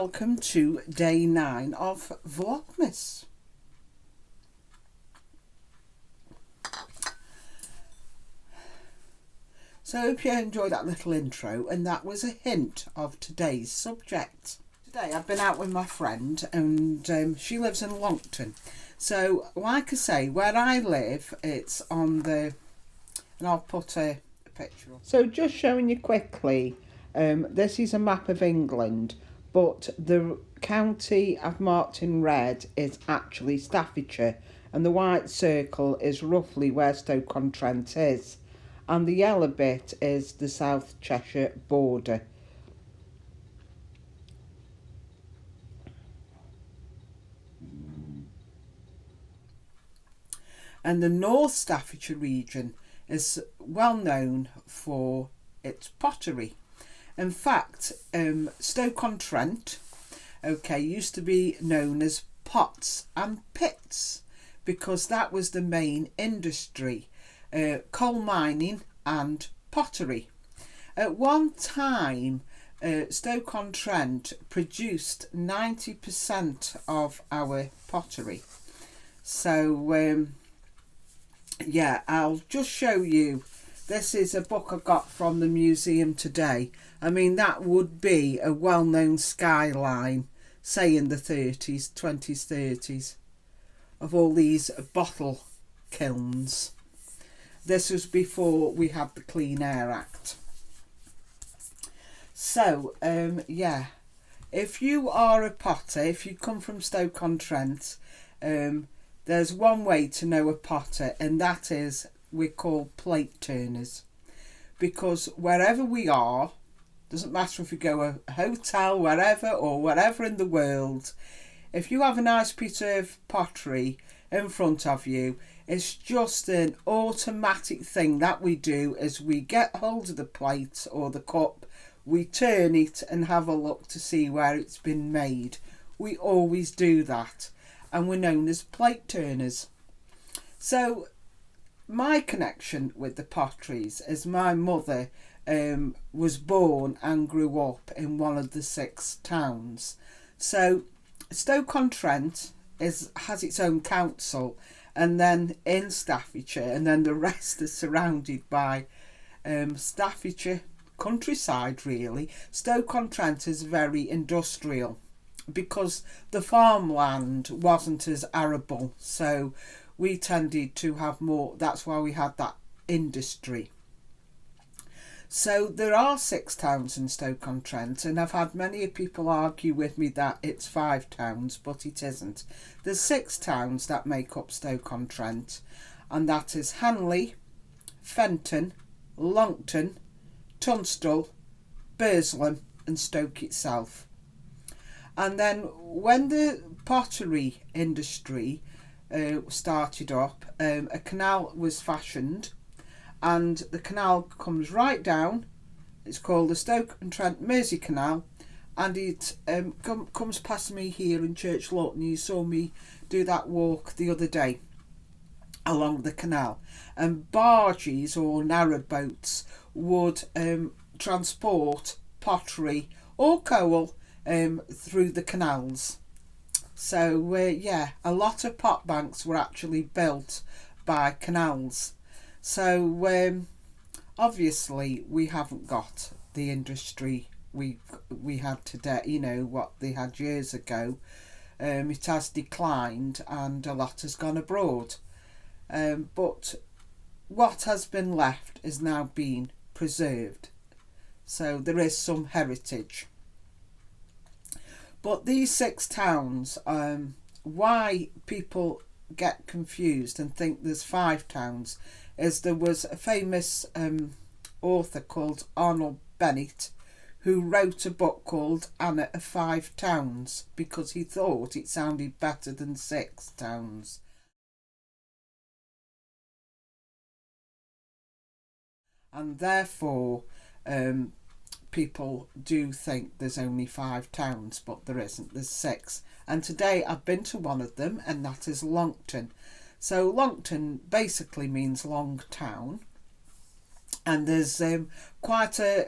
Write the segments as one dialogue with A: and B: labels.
A: welcome to day 9 of Vlogmas. So I hope you enjoyed that little intro, and that was a hint of today's subject. Today I've been out with my friend, and she lives in Longton. So like I say, where I live, it's on the, and I'll put a picture up. So just showing you quickly, this is a map of England, but the county I've marked in red is actually Staffordshire, and the white circle is roughly where Stoke-on-Trent is, and the yellow bit is the South Cheshire border. And the North Staffordshire region is well known for its pottery. In fact, Stoke-on-Trent, used to be known as pots and pits because that was the main industry, coal mining and pottery. At one time, Stoke-on-Trent produced 90% of our pottery. So, I'll just show you. This is a book I got from the museum today. I mean, that would be a well-known skyline, say in the 30s, 20s, 30s, of all these bottle kilns. This was before we had the Clean Air Act. So, if you are a potter, if you come from Stoke-on-Trent, there's one way to know a potter, and that is we're called plate turners. Because wherever we are, doesn't matter if we go a hotel, wherever in the world, if you have a nice piece of pottery in front of you, it's just an automatic thing that we do as we get hold of the plate or the cup, we turn it and have a look to see where it's been made. We always do that, and we're known as plate turners. So my connection with the Potteries is my mother was born and grew up in one of the 6 towns. So Stoke-on-Trent has its own council, and then in Staffordshire, and then the rest is surrounded by Staffordshire countryside really. Stoke-on-Trent is very industrial because the farmland wasn't as arable, so we tended to have more. That's why we had that industry. So there are 6 towns in Stoke-on-Trent, and I've had many people argue with me that it's 5 towns, but it isn't. There's 6 towns that make up Stoke-on-Trent, and that is Hanley, Fenton, Longton, Tunstall, Burslem and Stoke itself. And then when the pottery industry started up, a canal was fashioned, and the canal comes right down. It's called the Stoke-on-Trent Mersey Canal, and it comes past me here in Church Lawton. You saw me do that walk the other day along the canal, and barges or narrowboats would transport pottery or coal through the canals. So a lot of pot banks were actually built by canals. So obviously we haven't got the industry we had today, you know, what they had years ago. It has declined and a lot has gone abroad. But what has been left is now being preserved. So there is some heritage. But these 6 towns, why people get confused and think there's 5 towns is there was a famous author called Arnold Bennett who wrote a book called Anna of 5 Towns because he thought it sounded better than 6 towns. And therefore people do think there's only 5 towns, but there isn't. There's 6. And today I've been to one of them, and that is Longton. So Longton basically means long town, and there's quite a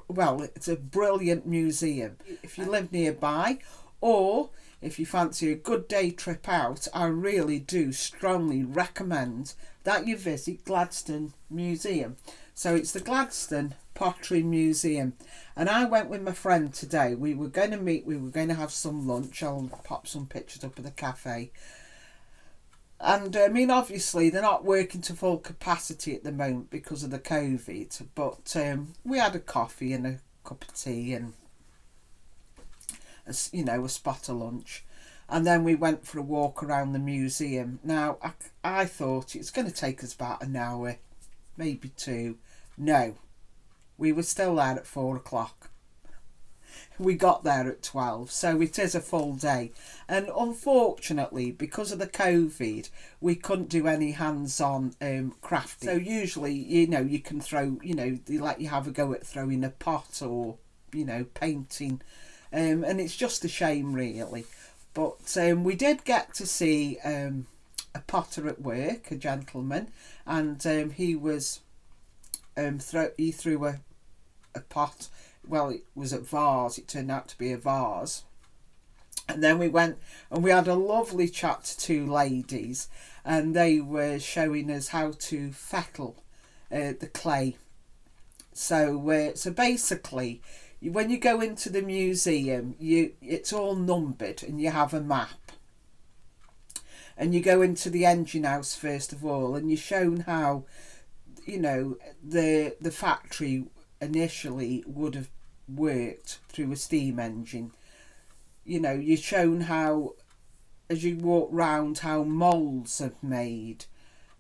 A: well, it's a brilliant museum. If you live nearby, or if you fancy a good day trip out, I really do strongly recommend that you visit Gladstone Museum. So it's the Gladstone Pottery Museum, and I went with my friend today. We were going to meet, we were going to have some lunch. I'll pop some pictures up of the cafe. And I mean, obviously, they're not working to full capacity at the moment because of the COVID. But we had a coffee and a cup of tea and a spot of lunch, and then we went for a walk around the museum. Now, I thought it's going to take us about an hour, maybe two. No, we were still there at 4 o'clock. We got there at 12, so it is a full day. And unfortunately, because of the COVID, we couldn't do any hands-on crafting. So usually, you can throw, they let you have a go at throwing a pot or, painting. And it's just a shame, really. But we did get to see a potter at work, a gentleman, and he was he threw a pot. Well, it was a vase. It turned out to be a vase. And then we went and we had a lovely chat to two ladies, and they were showing us how to fettle the clay. So basically, when you go into the museum, it's all numbered and you have a map. And you go into the engine house first of all, and you're shown how, the factory initially would have worked through a steam engine. You're shown how, as you walk round, how moulds are made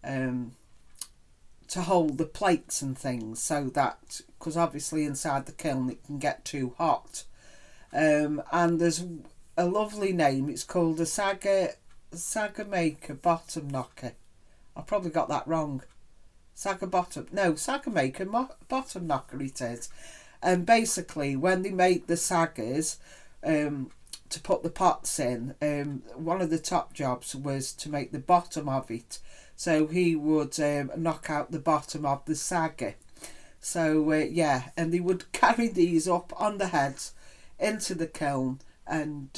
A: to hold the plates and things, so that, because obviously inside the kiln it can get too hot. And there's a lovely name. It's called a Saga Maker Bottom Knocker. I probably got that wrong. Saga Maker Bottom Knocker it is. And basically, when they made the saggers to put the pots in, one of the top jobs was to make the bottom of it. So he would knock out the bottom of the sagger. So and they would carry these up on the heads into the kiln and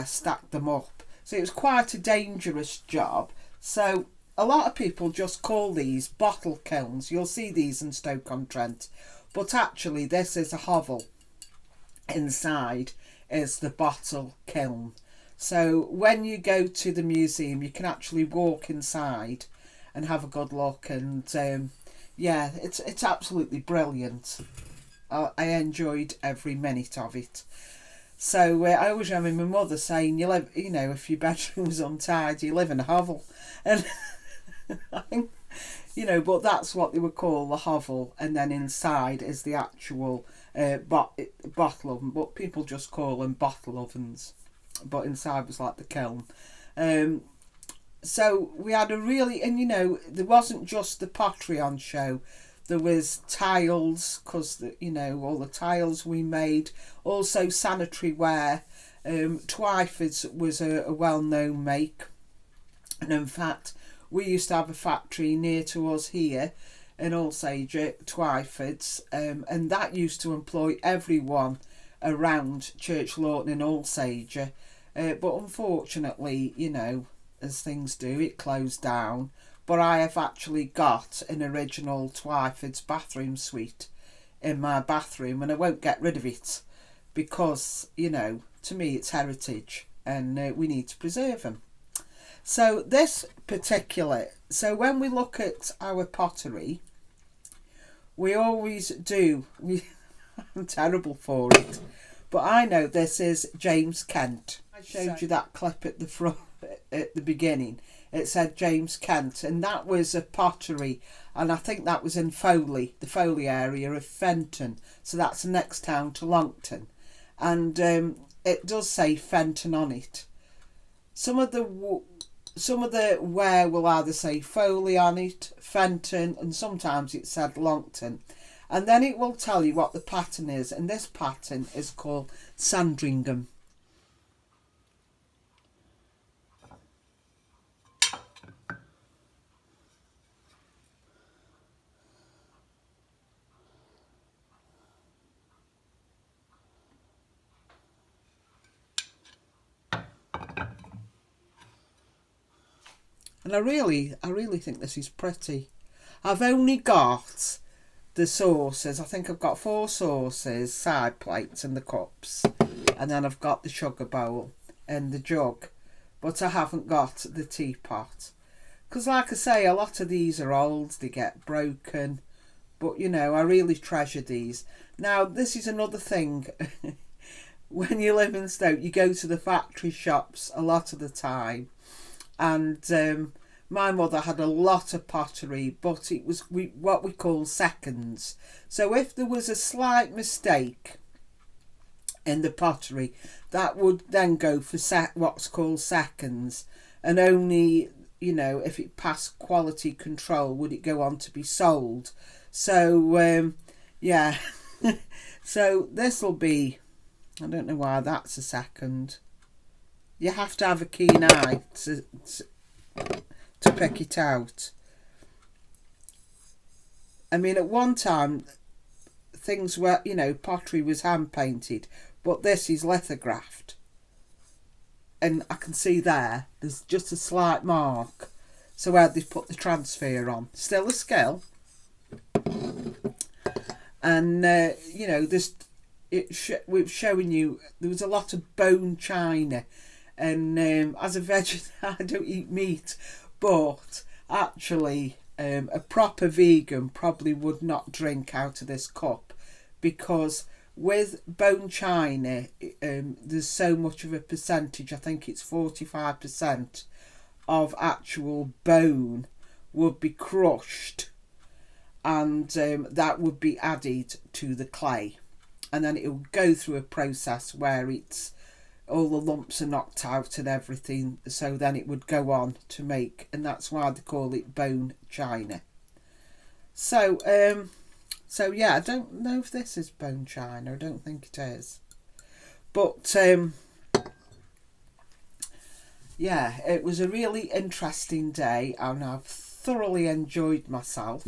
A: stack them up. So it was quite a dangerous job. So a lot of people just call these bottle kilns. You'll see these in Stoke-on-Trent. But actually this is a hovel. Inside is the bottle kiln. So when you go to the museum, you can actually walk inside and have a good look. And it's absolutely brilliant. I enjoyed every minute of it. So I always remember my mother saying, "You live, if your bedroom's untidy, you live in a hovel," and I think, but that's what they would call the hovel. And then inside is the actual bottle oven, but people just call them bottle ovens. But inside was like the kiln. So we had a really, and there wasn't just the pottery on show. There was tiles, because all the tiles we made. Also sanitary ware. Twyford's was a well-known make, and in fact we used to have a factory near to us here in Alsage, Twyford's, and that used to employ everyone around Church Lawton and Alsage. But unfortunately, as things do, it closed down. But I have actually got an original Twyford's bathroom suite in my bathroom, and I won't get rid of it because, to me it's heritage, and we need to preserve them. So so when we look at our pottery, we always do, I'm terrible for it, but I know this is James Kent. I showed you that clip at the front, at the beginning. It said James Kent, and that was a pottery, and I think that was in Foley, the Foley area of Fenton. So that's the next town to Longton, and it does say Fenton on it. Some of the ware will either say Foley on it, Fenton, and sometimes it said Longton. And then it will tell you what the pattern is, and this pattern is called Sandringham. And I really think this is pretty. I've only got the saucers. I think I've got 4 saucers, side plates and the cups. And then I've got the sugar bowl and the jug. But I haven't got the teapot. Because like I say, a lot of these are old, they get broken. But, you know, I really treasure these. Now, this is another thing. When you live in Stoke, you go to the factory shops a lot of the time. And my mother had a lot of pottery, but it was what we call seconds. So if there was a slight mistake in the pottery, that would then go for what's called seconds. And only, you know, if it passed quality control, would it go on to be sold. So, yeah. So this will be, I don't know why that's a second. You have to have a keen eye to pick it out. I mean, at one time, things were, you know, pottery was hand painted, but this is lithographed. And I can see there's just a slight mark. So where they've put the transfer on. Still a skill. And, you know, we're showing you, there was a lot of bone china. And as a vegetarian, I don't eat meat. But actually, a proper vegan probably would not drink out of this cup. Because with bone china, there's so much of a percentage, I think it's 45% of actual bone would be crushed. And that would be added to the clay. And then it will go through a process where all the lumps are knocked out and everything, so then it would go on to make, and that's why they call it bone china. So yeah, I don't know if this is bone china. I don't think it is, but yeah, it was a really interesting day, and I've thoroughly enjoyed myself.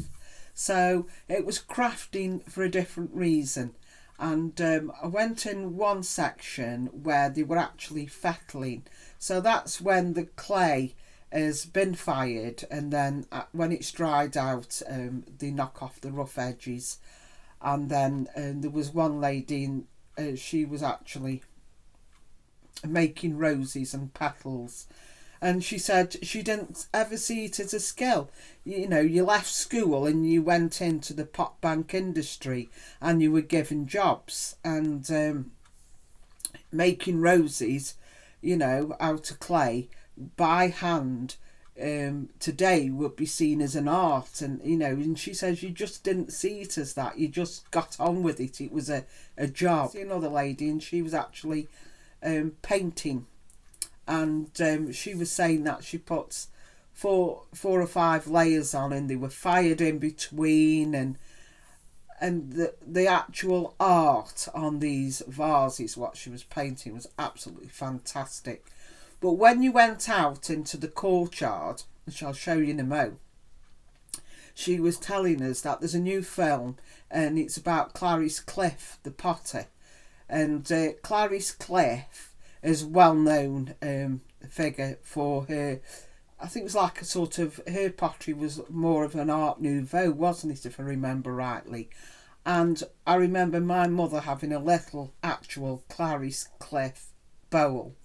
A: So it was crafting for a different reason. And I went in one section where they were actually fettling. So that's when the clay has been fired, and then when it's dried out, they knock off the rough edges. And then there was one lady, she was actually making roses and petals. And she said she didn't ever see it as a skill. You know, you left school and you went into the pot bank industry and you were given jobs. And making roses, you know, out of clay by hand, today would be seen as an art. And, you know, and she says you just didn't see it as that. You just got on with it. It was a job. I see another lady, and she was actually painting. And she was saying that she puts four or 5 layers on, and they were fired in between, and the actual art on these vases, what she was painting, was absolutely fantastic. But when you went out into the courtyard, which I'll show you in a mo, she was telling us that there's a new film, and it's about Clarice Cliff, the potter. And Clarice Cliff is well-known figure for her. I think it was like a sort of, her pottery was more of an art nouveau, wasn't it, if I remember rightly. And I remember my mother having a little actual Clarice Cliff bowl.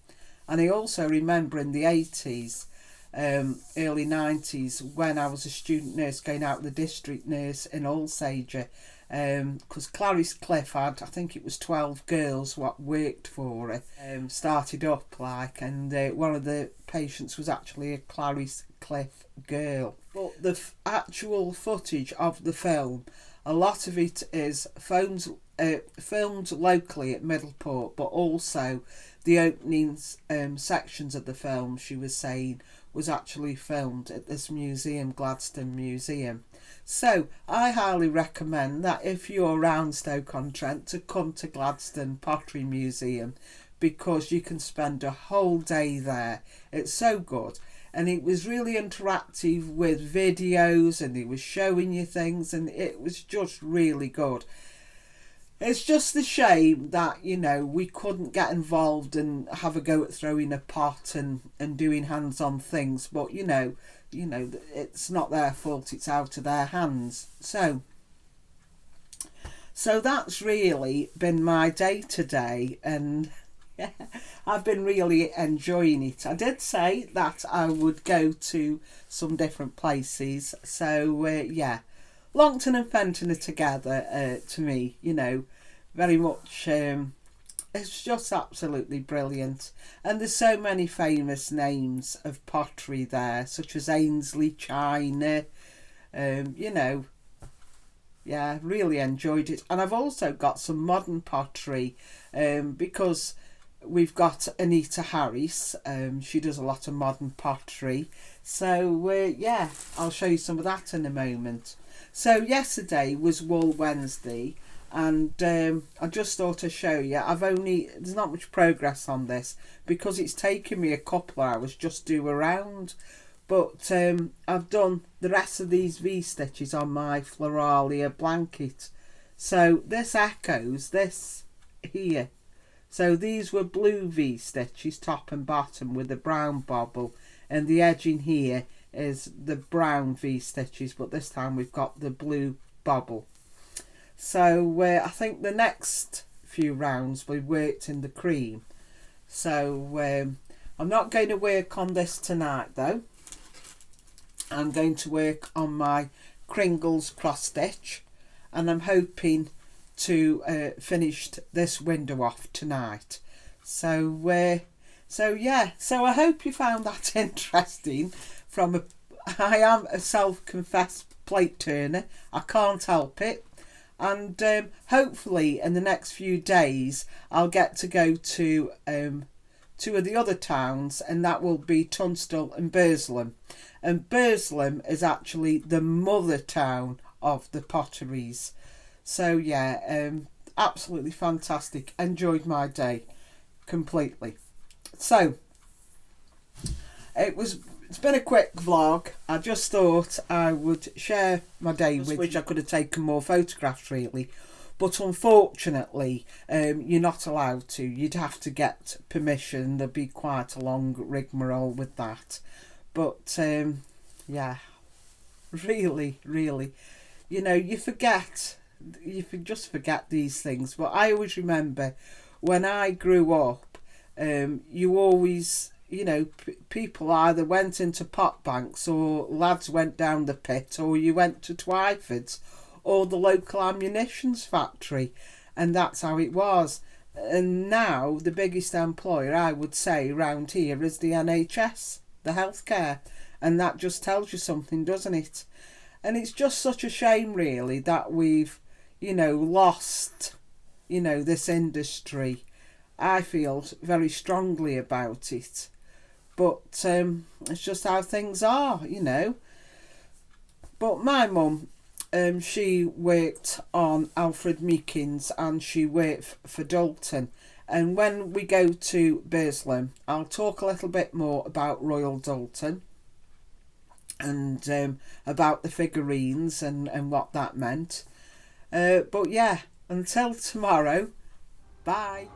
A: And I also remember in the 80s, early 90s, when I was a student nurse going out with the district nurse in Alsager, because Clarice Cliff had, I think it was 12 girls what worked for her, started up like, and one of the patients was actually a Clarice Cliff girl. But the actual footage of the film, a lot of it is filmed locally at Middleport, but also the opening sections of the film, she was saying, was actually filmed at this museum, Gladstone Museum. So I highly recommend that if you're around Stoke-on-Trent, to come to Gladstone Pottery Museum, because you can spend a whole day there. It's so good. And it was really interactive with videos, and it was showing you things, and it was just really good. It's just a shame that, you know, we couldn't get involved and have a go at throwing a pot and doing hands-on things. But, you know, it's not their fault, it's out of their hands. So that's really been my day today, and yeah, I've been really enjoying it. I did say that I would go to some different places, so yeah, Longton and Fenton are together to me, you know, very much. It's just absolutely brilliant, and there's so many famous names of pottery there, such as Ainsley China. You know, yeah, really enjoyed it. And I've also got some modern pottery, because we've got Anita Harris. She does a lot of modern pottery. So yeah, I'll show you some of that in a moment. So yesterday was Wool Wednesday, and I just thought to show you. There's not much progress on this because it's taken me a couple of hours just do around. But I've done the rest of these V-stitches on my Floralia blanket. So this echoes this here. So these were blue V-stitches, top and bottom, with a brown bobble. And the edging here is the brown V-stitches, but this time we've got the blue bobble. So I think the next few rounds we worked in the cream. So I'm not going to work on this tonight though. I'm going to work on my Kringle's cross stitch, and I'm hoping to finish this window off tonight. So yeah, so I hope you found that interesting. I am a self-confessed plate turner, I can't help it, and hopefully in the next few days I'll get to go to two of the other towns, and that will be Tunstall and Burslem. And Burslem is actually the mother town of the Potteries. So yeah, absolutely fantastic. Enjoyed my day completely. So it's been a quick vlog. I just thought I would share my day with which I could have taken more photographs really. But unfortunately, you're not allowed to. You'd have to get permission. There'd be quite a long rigmarole with that. But yeah, really, you know, you just forget these things. But I always remember when I grew up, you always, you know, people either went into pot banks, or lads went down the pit, or you went to Twyford's or the local ammunitions factory, and that's how it was. And now the biggest employer, I would say, round here is the NHS, the healthcare, and that just tells you something, doesn't it? And it's just such a shame really that we've, you know, lost, you know, this industry. I feel very strongly about it, but it's just how things are, you know. But my mum, she worked on Alfred Meekins, and she worked for Dalton. And when we go to Burslem, I'll talk a little bit more about Royal Dalton, and about the figurines and what that meant. But yeah, until tomorrow, bye.